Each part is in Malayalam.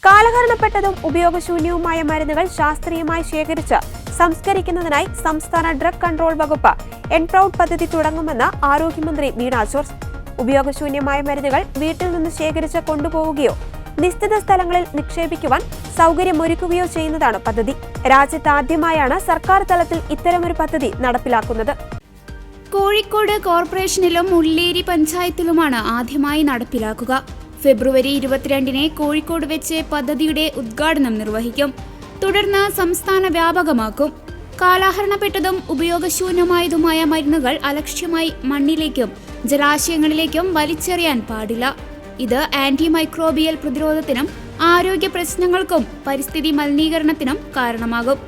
കാലഹരണപ്പെട്ടതും ഉപയോഗശൂന്യവുമായ മരുന്നുകൾ ശാസ്ത്രീയമായി ശേഖരിച്ച് സംസ്കരിക്കുന്നതിനായി സംസ്ഥാന ഡ്രഗ് കൺട്രോൾ വകുപ്പ് എൻപ്രൗഡ് പദ്ധതി തുടങ്ങുമെന്ന് ആരോഗ്യമന്ത്രി വീണ ജോർജ്. ഉപയോഗശൂന്യമായ മരുന്നുകൾ വീട്ടിൽ നിന്ന് ശേഖരിച്ച് കൊണ്ടുപോവുകയോ നിശ്ചിത സ്ഥലങ്ങളിൽ നിക്ഷേപിക്കുവാൻ സൗകര്യമൊരുക്കുകയോ ചെയ്യുന്നതാണ് പദ്ധതി. രാജ്യത്ത് ആദ്യമായാണ് സർക്കാർ തലത്തിൽ ഇത്തരമൊരു പദ്ധതി നടപ്പിലാക്കുന്നത്. കോഴിക്കോട് കോർപ്പറേഷനിലും മുള്ളേരി പഞ്ചായത്തിലുമാണ് ആദ്യമായി നടപ്പിലാക്കുക. ഫെബ്രുവരി 22-ന് കോഴിക്കോട് വെച്ച് പദ്ധതിയുടെ ഉദ്ഘാടനം നിർവഹിക്കും. തുടർന്ന് സംസ്ഥാന വ്യാപകമാക്കും. കാലഹരണപ്പെട്ടതും ഉപയോഗശൂന്യമായതുമായ മരുന്നുകൾ അലക്ഷ്യമായി മണ്ണിലേക്കും ജലാശയങ്ങളിലേക്കും വലിച്ചെറിയാൻ പാടില്ല. ഇത് ആന്റി മൈക്രോബിയൽ പ്രതിരോധത്തിനും ആരോഗ്യ പ്രശ്നങ്ങൾക്കും പരിസ്ഥിതി മലിനീകരണത്തിനും കാരണമാകും.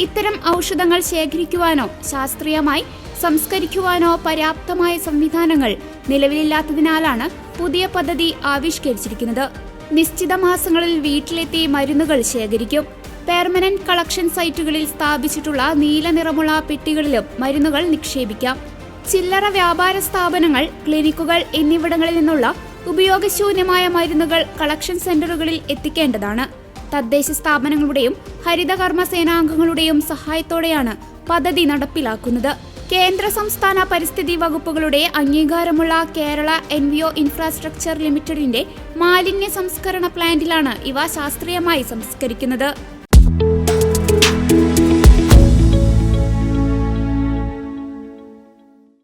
ഇത്തരം ഔഷധങ്ങൾ ശേഖരിക്കുവാനോ ശാസ്ത്രീയമായി സംസ്കരിക്കുവാനോ പര്യാപ്തമായ സംവിധാനങ്ങൾ നിലവിലില്ലാത്തതിനാലാണ് പുതിയ പദ്ധതി ആവിഷ്കരിച്ചിരിക്കുന്നത്. നിശ്ചിത മാസങ്ങളിൽ വീട്ടിലെത്തി മരുന്നുകൾ ശേഖരിക്കും. പെർമനന്റ് കളക്ഷൻ സൈറ്റുകളിൽ സ്ഥാപിച്ചിട്ടുള്ള നീല നിറമുള്ള പെട്ടികളിലും മരുന്നുകൾ നിക്ഷേപിക്കാം. ചില്ലറ വ്യാപാര സ്ഥാപനങ്ങൾ, ക്ലിനിക്കുകൾ എന്നിവിടങ്ങളിൽ നിന്നുള്ള ഉപയോഗശൂന്യമായ മരുന്നുകൾ കളക്ഷൻ സെന്ററുകളിൽ എത്തിക്കേണ്ടതാണ്. തദ്ദേശ സ്ഥാപനങ്ങളുടെയും ഹരിതകർമ്മ സേനാംഗങ്ങളുടെയും സഹായത്തോടെയാണ് പദ്ധതി നടപ്പിലാക്കുന്നത്. കേന്ദ്ര സംസ്ഥാന പരിസ്ഥിതി വകുപ്പുകളുടെ അംഗീകാരമുള്ള കേരള എൻവിയോ ഇൻഫ്രാസ്ട്രക്ചർ ലിമിറ്റഡിന്റെ മാലിന്യ സംസ്കരണ പ്ലാന്റിലാണ് ഇവ ശാസ്ത്രീയമായി സംസ്കരിക്കുന്നത്.